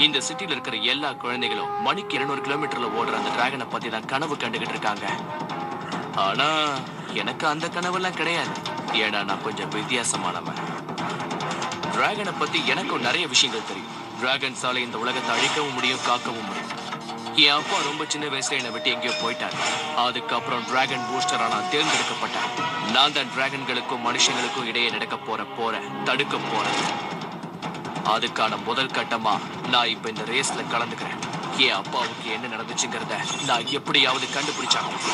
இந்த சிட்டில இருக்கிற எல்லா குழந்தைகளும் மணிக்கு 200 கிலோமீட்டர்ல ஓடுற அந்த டிராகனை பத்தி தான் கனவு கண்டுகிட்டு இருக்காங்க. ஆனா எனக்கு அந்த கனவெல்லாம் கிடையாது. ஏன்னா நான் கொஞ்சம் வித்தியாசமானவன். டிராகனை பத்தி எனக்கும் நிறைய விஷயங்கள் தெரியும். டிராகன்ஸால இந்த உலகத்தை அழிக்கவும் முடியும், காக்கவும் முடியும். என் அப்பா ரொம்ப சின்ன வயசுல என்னை விட்டு எங்கேயோ போயிட்டாங்க. அதுக்கப்புறம் டிராகன் பூஸ்டரா நான் தேர்ந்தெடுக்கப்பட்டேன். நான் தான் டிராகன்களுக்கும் மனுஷங்களுக்கும் இடையே நடக்க போற தடுக்க போறேன். அதுக்கான முதல் கட்டமா நான் இப்ப இந்த ரேஸ்ல கலந்துக்கிறேன். என் அப்பாவுக்கு என்ன நடந்துச்சுங்கிறத நான் எப்படியாவது கண்டுபிடிச்சாகணும்.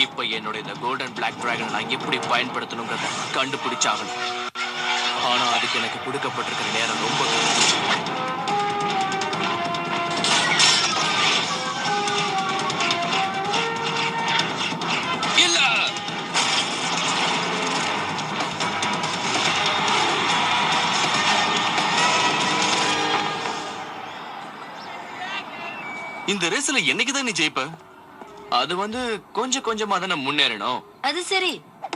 இப்ப என்னோட இந்த கோல்டன் பிளாக் டிராகன் நான் எப்படி பயன்படுத்தணுங்கிறத கண்டுபிடிச்சாகணும். ஆனா அதுக்கு எனக்கு கொடுக்கப்பட்டிருக்கிற நேரம் ரொம்ப இந்த ரேஸ்ல என்னைக்குதான் நீ ஜெயிப்ப? அது கொஞ்சம் கொஞ்சமா தானே முன்னேறணும். அது சரி,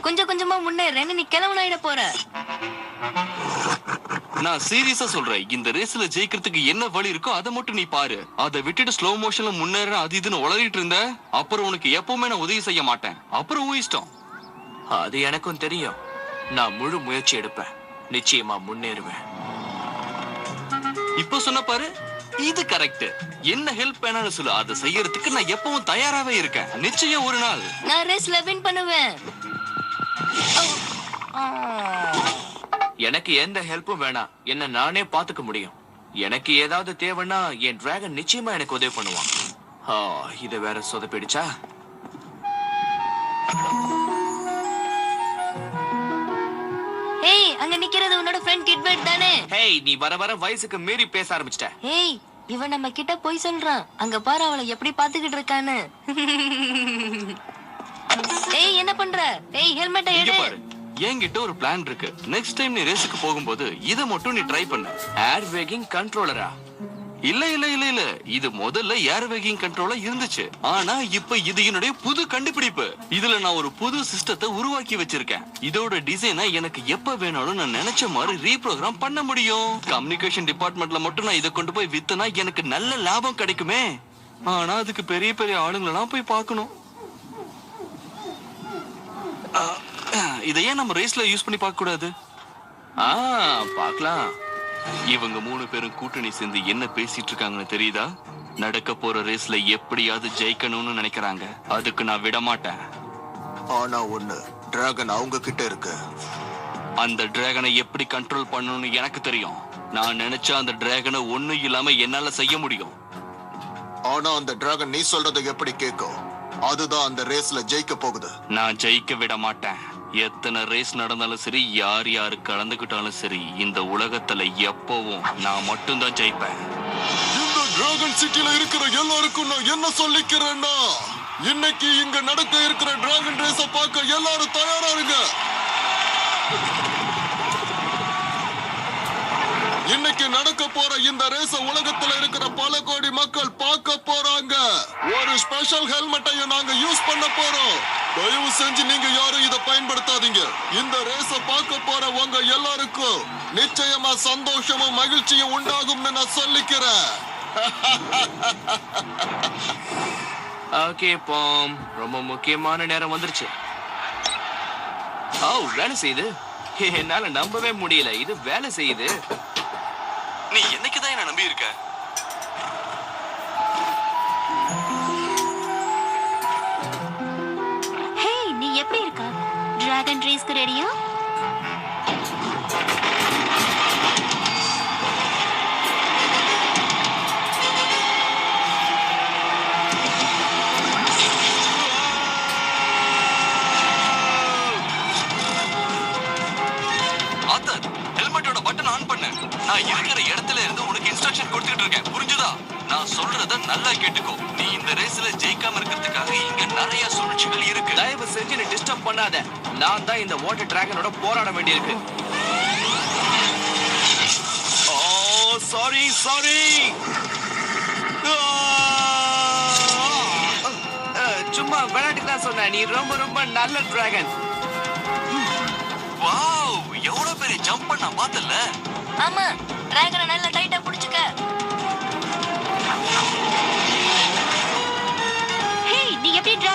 கொஞ்சம் கொஞ்சமா முன்னேறேன்னு நீ கிளவனாயிட போற. நான் சீரியஸா சொல்றேன். இந்த ரேஸ்ல ஜெயிக்கிறதுக்கு என்ன வழி இருக்கோ அதை மட்டும் நீ பாரு. அதை விட்டுட்டு ஸ்லோ மோஷன்ல முன்னேற அது இதுன்னு உளறிட்டு இருந்த அப்புறம் உனக்கு எப்பவுமே நான் உதவி செய்ய மாட்டேன். அப்புறம் இஷ்டம். அது எனக்கும் தெரியும். நான் முழு முயற்சி எடுப்பேன். நிச்சயமா முன்னேறுவேன். இப்ப சொன்ன பாரு, இது கரெக்ட். என்ன ஹெல்ப் வேணாலும் சொல்லு, அதை செய்யறதுக்கு நான் எப்பவும் தயாராவே இருக்கேன். நிச்சயம் ஒரு நாள் நான் ரேஸ்ல வின் பண்ணுவேன். எனக்கு எந்த ஹெல்ப்பும் வேணாம். என்ன நானே பாத்துக்க முடியும். எனக்கு ஏதாவது தேவைன்னா என் டிராகன் நிச்சயமா எனக்கு உதவி பண்ணுவான். இத வேற சொதப்பிடுச்சா? ஏய், அங்க நிக்கிறது உன்னோட ஃப்ரெண்ட் கிட்பர்ட் தானே? ஹேய், நீ வர வர வயசுக்கு மீறி பேச ஆரம்பிச்சிட்ட. ஏய், இவன் நம்ம கிட்ட போய் சொல்றான். அங்க பாரு அவளை எப்படி பாத்துக்கிட்டு இருக்கான்னு. ஏய், என்ன பண்ற? ஏய், ஹெல்மெட்டை எடு. பாரு, என்கிட்ட ஒரு பிளான் இருக்கு. நெக்ஸ்ட் டைம் நீ ரேஸ்க்கு போகும்போது இத மட்டும் நீ ட்ரை பண்ணு. ஏர் வேகிங் கண்ட்ரோலரா? இல்ல இல்ல இல்ல இல்ல, இது முதல்ல ஏர் வேகிங் கண்ட்ரோலர் இருந்துச்சு. ஆனா இப்ப இது என்னுடைய புது கண்டுபிடிப்பு. இதுல நான் ஒரு புது சிஸ்டத்தை உருவாக்கி வச்சிருக்கேன். இதோட டிசைனை எனக்கு எப்ப வேணாலும் நான் நினைச்ச மாதிரி ரீப்ரோகிராம் பண்ண முடியும். கம்யூனிகேஷன் டிபார்ட்மெண்ட்ல மட்டும் நான் இதை கொண்டு போய் வித்தனா எனக்கு நல்ல லாபம் கிடைக்குமே. ஆனா அதுக்கு பெரிய பெரிய ஆளுங்களெல்லாம் போய் பார்க்கணும். இதை ஏன் நம்ம ரேஸ்ல யூஸ் பண்ணி பார்க்க கூடாது? பார்க்கலாம். இவங்க 3 பேரும் கூட்டணி சேர்ந்து என்ன பேசிட்டு இருக்காங்கன்னு தெரியுதா? நடக்க போற ரேஸ்ல எப்படியாவது ஜெயிக்கணும்னு நினைக்கிறாங்க. அதுக்கு நான் விட மாட்டேன். ஆனா ஒண்ணு, டிராகன் அவங்க கிட்ட இருக்கு. அந்த டிராகனை எப்படி கண்ட்ரோல் பண்ணணும்னு எனக்கு தெரியும். நான் நினைச்சா அந்த டிராகனை ஒண்ணு இல்லாம என்னால செய்ய முடியும். ஆனா அந்த டிராகன் நீ சொல்றதை எப்படி கேட்கும்? அதுதான் அந்த ரேஸ்ல ஜெயிக்க போகுது. நான் ஜெயிக்க விட மாட்டேன். எத்தனை ரேஸ் நடந்தாலும் சரி, யார் யாரு கலந்துக்கிட்டாலும் சரி, இந்த உலகத்துல எப்பவும் நான் மட்டும்தான் ஜெயிப்பேன். இந்த டிராகன் சிட்டில இருக்கிற எல்லாருக்கும் நான் என்ன சொல்லிக்கிறேன்னா, இன்னைக்கு இங்க நடக்க இருக்கிற டிராகன் ரேஸ பார்க்க எல்லாரும் தயாரா இருங்க. இன்னைக்கு நடக்க போற இந்த ரேஸ உலகத்துல இருக்கிற பல கோடி மக்கள் பார்க்க போறாங்க. ஒரு ஸ்பெஷல் ஹெல்மெட்டையும் நாங்க யூஸ் பண்ண போறோம். தயவு செஞ்சு நீங்க யாரும் இதை பயன்படுத்தாதீங்க. இந்த ரேஸ பார்க்க போற உங்க எல்லாருக்கும் நிச்சயமா சந்தோஷமும் மகிழ்ச்சியும் உண்டாகும்னு நான் சொல்லிக்கிறேன். ஓகே பாம், ரொம்ப முக்கியமான நேரம் வந்துருச்சு. வேலை செய்யுது. என்னால நம்பவே முடியல, இது வேலை செய்யுது. நீ என்னைக்குதான் என்ன நம்பி இருக்க? ஹே, நீ எப்படி இருக்க? டிராகன் ரேஸ்க்கு ரெடியா? ஹெல்மெட்டோட பட்டன் ஆன் பண்ணு. நான் இருக்கிற இடத்துல இருந்து உனக்கு இன்ஸ்ட்ரக்ஷன் கொடுத்துட்டு இருக்கேன். புரிஞ்சுதா? நான் சொல்றத நல்லா கேட்டுக்கோ. நீ இந்த ரேஸ்ல ஜெயிக்காம இருக்கிறதுக்காக இங்க நிறைய சூழ்ச்சிகள் இருக்கு. தயவு செஞ்சு நீ டிஸ்டர்ப் பண்ணாத. நான் தான் இந்த வாட்டர் டிராகனோட போராட வேண்டியிருக்கு. சாரி. சும்மா விளையாட்டுக்கு தான் சொன்னேன். நீ ரொம்ப ரொம்ப நல்ல டிராகன். வாவ், எவ்வளவு பெரிய ஜம்ப் பண்ண பார்த்தல. ஆமா, டிராகனை நல்லா டைட்டா புடிச்சுக்க.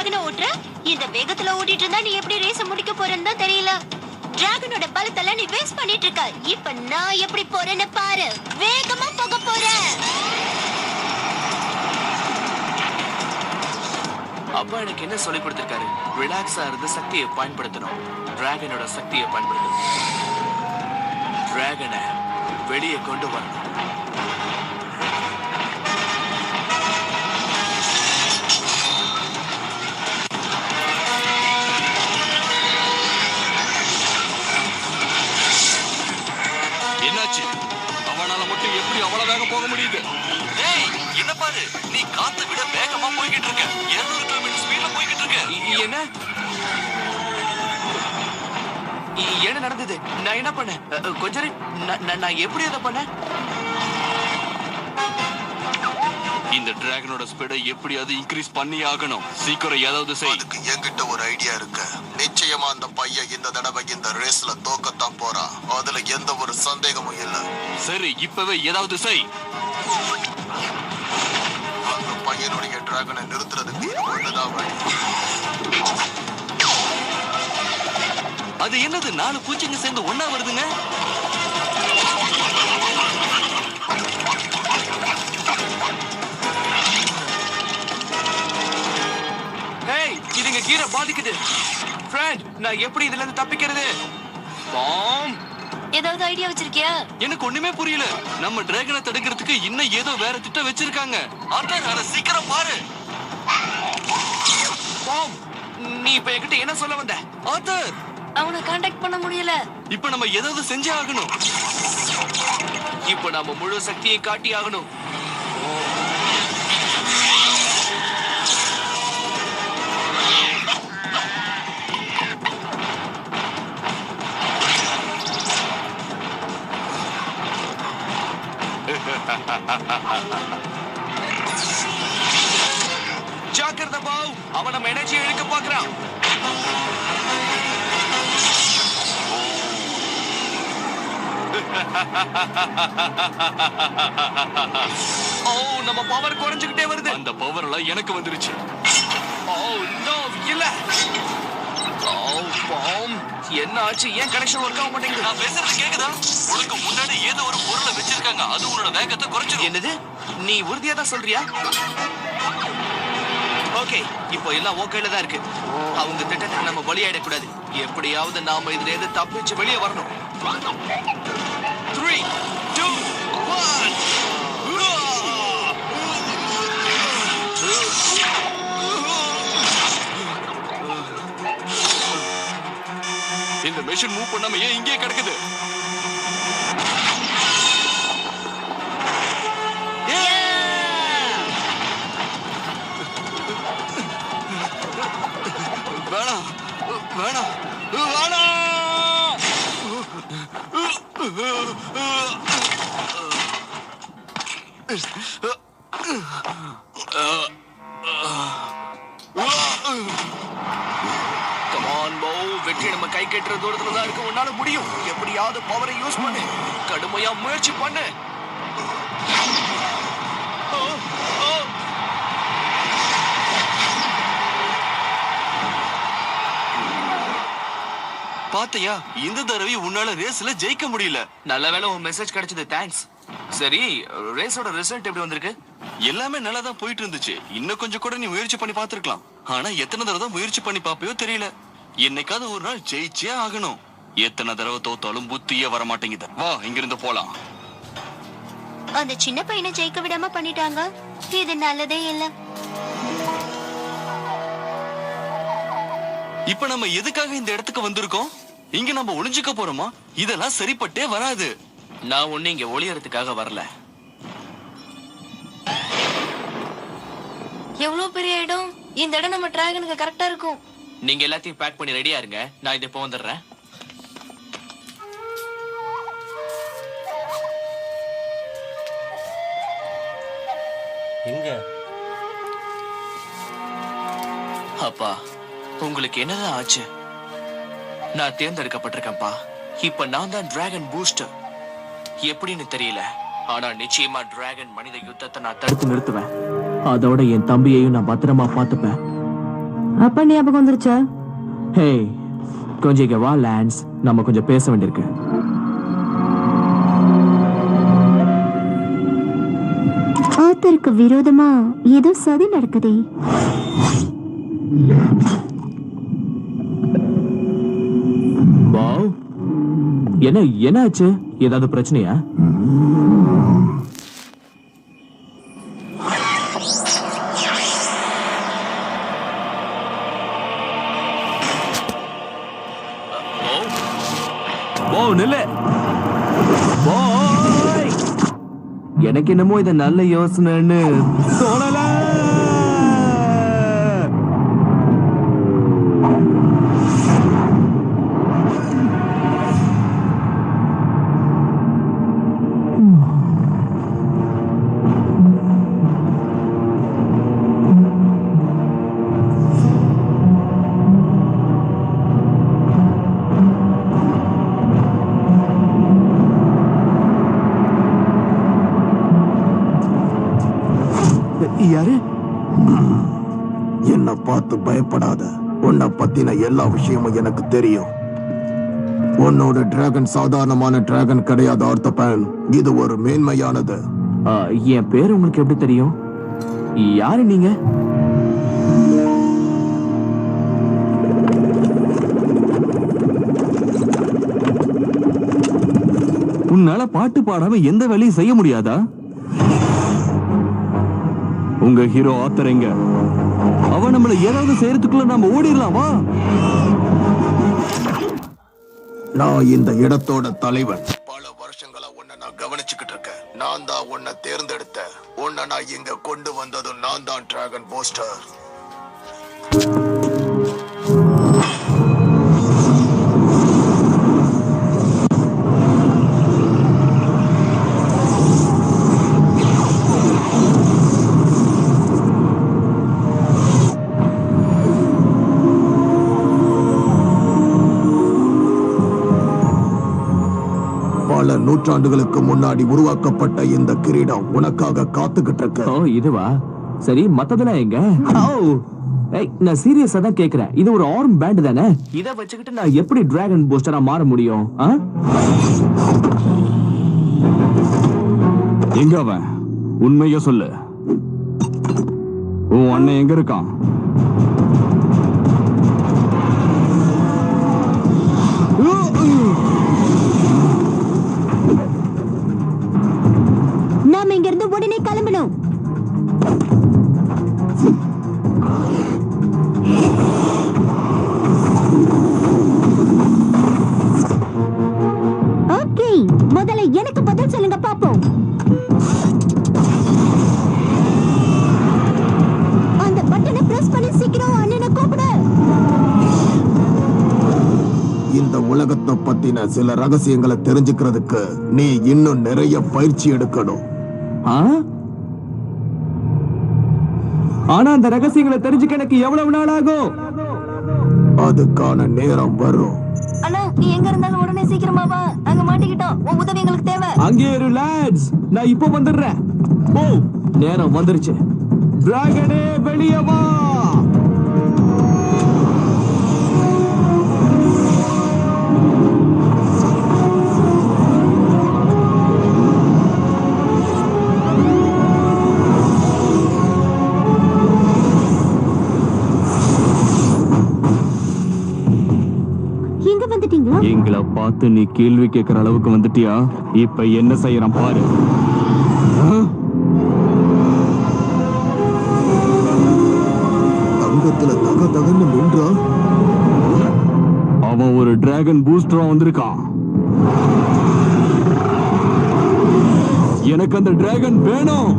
டிராகனை ஓட்டுற? இந்த வேகத்துல ஓட்டிட்டு இருந்தா நீ எப்படி ரேஸ முடிக்க போறேன்னு தான் தெரியல. டிராகனோட பலத்தெல்லாம் நீ வேஸ்ட் பண்ணிட்டு இருக்க. இப்ப நான் எப்படி போறேன்னு பாரு. வேகமா போக போறேன். அப்பா எனக்கு என்ன சொல்லி கொடுத்திருக்காரு? ரிலாக்ஸா இருந்து சக்தியை பயன்படுத்தணும். டிராகனோட சக்தியை பயன்படுத்தணும். டிராகனை வெளியே கொண்டு வரணும். என்னாச்சு? அவனால மட்டும் எப்படி அவ்வளவு வேகம் போக முடியுது? ஏய், என்ன பாரு, நீ காத்தை விட வேகமா போய்கிட்டு இருக்க. 200 கிலோமீட்டர் ஸ்பீட்ல போய்கிட்டு இருக்க. என்ன என்ன நடந்தது? நான் என்ன பண்ணேன்? கொஞ்சம் இரு. நான் எப்படி அதை பண்ணேன்? இந்த டிராகனோட ஸ்பீடை எப்படியாவது இன்க்ரீஸ் பண்ணி ஆகணும். சீக்கிரம் ஏதாவது செய். அதுக்கு என்கிட்ட ஒரு ஐடியா இருக்கு. நிச்சயமா அந்த பையன் இந்த தடவை இந்த ரேஸ்ல தோக்கத்தான் போறான். அதுல எந்த ஒரு சந்தேகமும் இல்ல. சரி, இப்பவே ஏதாவது செய். அந்த பையனுடைய டிராகனை நிறுத்துறதுக்கு இது ஒண்ணுதான் வழி. அது என்னது? 4 பூச்சிங்க சேர்ந்து ஒண்ணா வருதுங்க. ஏய், இதுங்க கீரை பாதிக்குது. ஃப்ரெண்ட், நான் எப்படி இதுல இருந்து தப்பிக்கிறது? பாம். ஏதாவது ஐடியா வச்சிருக்கியா? எனக்கு ஒண்ணுமே புரியல. நம்ம டிராகனை தடுக்கிறதுக்கு இன்னும் ஏதோ வேற திட்டம் வச்சிருக்காங்க. அத சீக்கிரம் பாரு. பாம், நீ இப்ப என்கிட்ட என்ன சொல்ல வந்த? ஆத்தர், அவனை காண்டாக்ட் பண்ண முடியல. இப்ப நம்ம ஏதாவது செஞ்சே ஆகணும். இப்ப நாம முழு சக்தியை காட்டி ஆகணும். ஜாக்கிரதை பாவ், அவன் நம்ம எனர்ஜியை இழுக்க பாக்குறான். ஓ, நம்ம பவர் குறைஞ்சுக்கிட்டே வருது. அந்த பவர் எல்லாம் எனக்கு வந்துருச்சு. ஓ நோ, இல்ல. ஓ பாம், என்ன ஆச்சு? ஏன் கனெக்ஷன் ஒர்க் ஆக மாட்டேங்குது? நான் பேசுறது கேக்குதா? உனக்கு முன்னாடி ஏதோ ஒரு பொருளை வச்சிருக்காங்க. அது உன்னோட வேகத்தை குறைச்சிடும். என்னது? நீ உறுதியா தான் சொல்றியா? ஓகே, இப்போ எல்லாம் ஓகேல தான் இருக்கு. அவங்க திட்டத்துக்கு நம்ம பலியாயிடக்கூடாது. எப்படியாவது நாம இதுல இருந்து தப்பிச்சு வெளியே வரணும். 3, 2, 1. இந்த மெஷின் மூவ் பண்ணாம ஏன் இங்கே கிடக்குது? வேணாம், வேணாம், வேணாம். Come on, Bo. வெற்றி நம்ம கை கட்டுற தூரத்துல தான் இருக்கு. உன்னால முடியும். எப்படியாவது பவரை யூஸ் பண்ணு. கடுமையா முயற்சி பண்ணு. பாத்தியா, இந்த தடவை உன்னால ரேஸ்ல ஜெயிக்க முடியல. நல்ல வேளை உன் மெசேஜ் கிடைச்சது. தேங்க்ஸ். சரி, ரேஸோட ரிசல்ட் எப்படி வந்திருக்கு? எல்லாமே நல்லா தான் போயிட்டு இருந்துச்சு. இன்னும் கொஞ்சம் கூட நீ முயற்சி பண்ணி பார்த்திருக்கலாம். ஆனா எத்தனை தடவை தான் முயற்சி பண்ணி பாப்பையோ தெரியல. என்னைக்காவது ஒரு நாள் ஜெயிச்சே ஆகணும். எத்தனை தடவை தோத்தாலும் புத்தியே வர மாட்டேங்குது. வா, இங்கிருந்து போலாம். அந்த சின்ன பையனை ஜெயிக்க விடாம பண்ணிட்டாங்க. இது நல்லதே இல்ல. இப்ப நம்ம எதுக்காக இந்த இடத்துக்கு வந்திருக்கோம்? இங்க நம்ம ஒளிஞ்சுக்க போறோமா? இதெல்லாம் சரிப்பட்டே வராது. நான் ஒண்ணு இங்க ஒளியறதுக்காக வரல. எவ்வளவு பெரிய இடம். இந்த இடம் நம்ம டிராகனுக்கு கரெக்டா இருக்கும். நீங்க எல்லாத்தையும் பேக் பண்ணி ரெடியா இருங்க. நான் இதை இப்போ வந்துடுறேன். எங்க? அப்பா, உங்களுக்கு என்னதான் ஆச்சு? நான் தேர்ந்தெடுக்கப்பட்டிருக்கேன்ப்பா. இப்ப நான் தான் டிராகன் பூஸ்டர். எப்படின்னு தெரியல, ஆனா நிச்சயமா டிராகன் மனித யுத்தத்தை நான் தடுத்து நிறுத்துவேன். அதோட என் தம்பியையும் நான் பத்திரமா பாத்துப்பேன். அப்ப ஞாபகம் வந்துருச்சா? ஹே, கொஞ்சம் இங்க வா லான்ஸ், நம்ம கொஞ்சம் பேச வேண்டியிருக்கு. ஆத்தருக்கு விரோதமா ஏதோ சதி நடக்குதே. வாவ், என்ன ஆச்சு? ஏதாவது பிரச்சனையா? நில்லு. எனக்கு என்னமோ இது நல்ல யோசனைன்னு தோணல. யாரு? என்ன பார்த்து பயப்படாத. உன்னை பத்தின எல்லா விஷயமும் எனக்கு தெரியும். உன்னோட டிராகன் சாதாரணமான டிராகன் கிடையாது ஆர்த்தபேன். இது ஒரு மேன்மையானது. என் பேர் உங்களுக்கு எப்படி தெரியும்? யாரு நீங்க? உன்னால பாட்டு பாடாம எந்த வேலையும் செய்ய முடியாதா? உங்க ஹீரோ ஆத்தர் எங்க? அவன் நம்மள ஏதாவது செய்யறதுக்குள்ள நாம ஓடிடலாமா? நான் இந்த இடத்தோட தலைவன். பல வருஷங்களா உன்னை நான் கவனிச்சுக்கிட்டு இருக்கேன். நான் தான் உன்னை தேர்ந்தெடுத்தேன். உன்னை நான் இங்க கொண்டு வந்ததும் நான் தான் டிராகன் போஸ்டர். பல நூற்றாண்டுகளுக்கு முன்னாடி உருவாக்கப்பட்ட இந்த கிரீடம் உனக்காக காத்துக்கிட்டு இருக்கு. ஓ, இதுவா? சரி, மத்ததெல்லாம் எங்க? நான் சீரியஸா தான் கேக்குறேன். இது ஒரு ஆர்ம் பேண்ட் தானே? இத வச்சுக்கிட்டு நான் எப்படி டிராகன் பூஸ்டரா மாற முடியும்? எங்க அவன்? உண்மைய சொல்லு. உன் அண்ணன் எங்க இருக்கான்? நாம இங்க இருந்து உடனே கிளம்பணும். ஓகே, முதல்ல எனக்கு பதில் சொல்லுங்க பாப்போம். அந்த பட்டனை பிரஸ் பண்ணி சீக்கிரம் அண்ணனை கூப்பிடு. இந்த உலகத்தை பத்தின சில ரகசியங்களை தெரிஞ்சுக்கிறதுக்கு நீ இன்னும் நிறைய பயிற்சி எடுக்கணும். ஆனா அந்த ரகசியங்களை தெரிஞ்சுக்க எனக்கு எவ்வளவு நாள் ஆகும்? அதுக்கான நேரம் வரும். அண்ணா, நீ எங்க இருந்தாலும் உடனே சீக்கிரமா வா. அங்க மாட்டிக்கிட்டோம். உன் உதவி எங்களுக்கு தேவை. அங்கே இரு லாட்ஸ், நான் இப்போ வந்துடுறேன். ஓ, நேரம் வந்துருச்சு. டிராகனே வெளியே வா. எங்களை பார்த்து நீ கேள்வி கேட்கிற அளவுக்கு வந்துட்டியா? இப்ப என்ன செய்யறான் பாரு. தங்கத்துல தக தகன்னு நின்றா. அவன் ஒரு டிராகன் பூஸ்டரா வந்திருக்கான். எனக்கு அந்த டிராகன் வேணும்.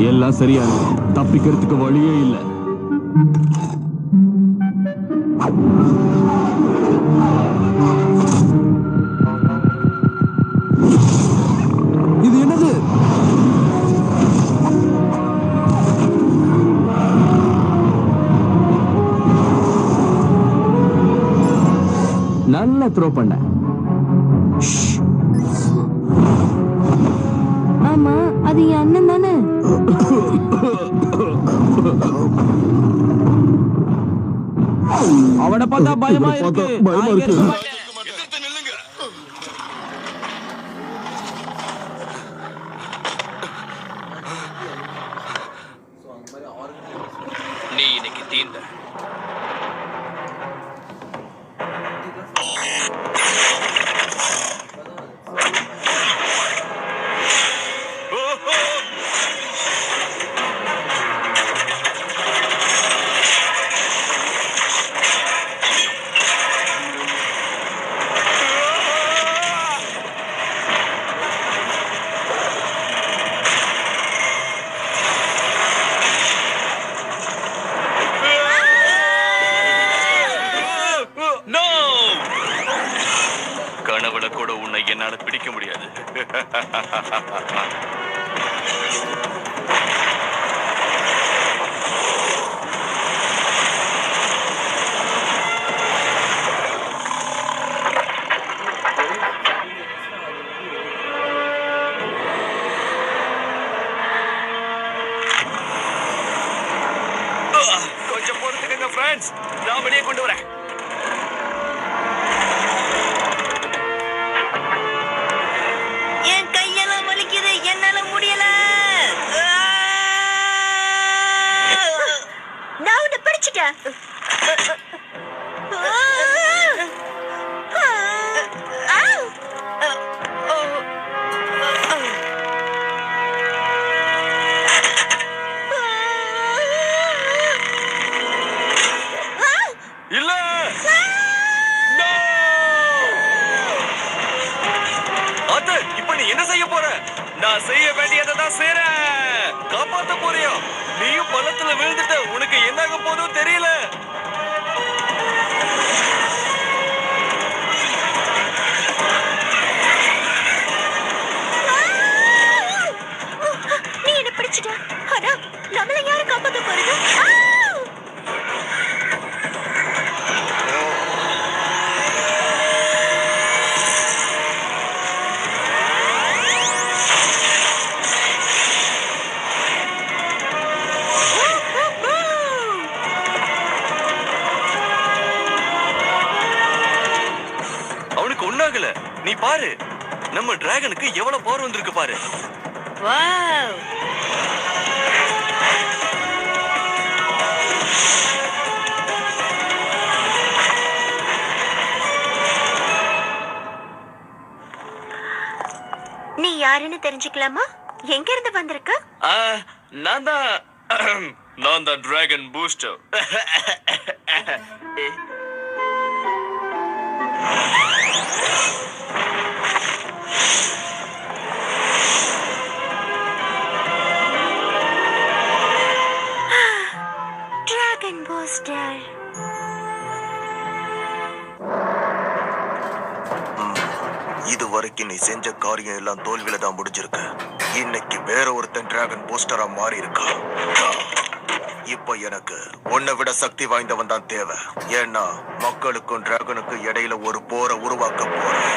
எல்லாம் சரியா, தப்பிக்கிறதுக்கு வழியே இல்லை. இது என்னது? தானே த்ரோ பண்ண. ஆமா, அது என் அண்ணன் தானே. அவனை பார்த்தா பயமா இருக்கு. பயமா இருக்கு. எதிர்த்து நில்லுங்க. நீ இன்னைக்கு தீர்ந்த. கனவுல கூட உன்னை என்னால பிடிக்க முடியாது. கொஞ்சம் பொறுத்துக்கங்க ஃப்ரெண்ட்ஸ், நான் வெளியே கொண்டு வரேன். என் கையெல்லாம் வலிக்குது, என்னால முடியல. நான் உன்னை பிடிச்சிட்டேன். இல்ல. அது இப்ப நீ என்ன செய்ய போற? நான் செய்ய வேண்டியதை தான் செய்றேன். காப்பாத்த போறியா? நீயும் பள்ளத்துல விழுந்துட்ட. உனக்கு என்னாக போதும் தெரியல. நீ என்ன பிடிச்சிட்ட. ஆனா நம்மள யாரு காப்பாத்த போறது? அவனுக்கு ஒண்ணாகல. நீ பாரு, நம்ம டிராகனுக்கு எவ்வளவு பவர் வந்திருக்கு பாரு. வாவ். நீ யாருன்னு தெரிஞ்சுக்கலாமா? எங்க இருந்து வந்திருக்க? நான் தான் டிராகன் பூஸ்டர். Dragon booster. இதுவரைக்கும் நீ செஞ்ச காரியம் எல்லாம் தோல்வியில தான் முடிஞ்சிருக்கு. இன்னைக்கு வேற ஒருத்தன் டிராகன் பூஸ்டரா மாறி இருக்கா. இப்ப எனக்கு உன்னை விட சக்தி வாய்ந்தவன் தான் தேவை. ஏன்னா மக்களுக்கும் டிராகனுக்கும் இடையில ஒரு போரை உருவாக்க போறேன்.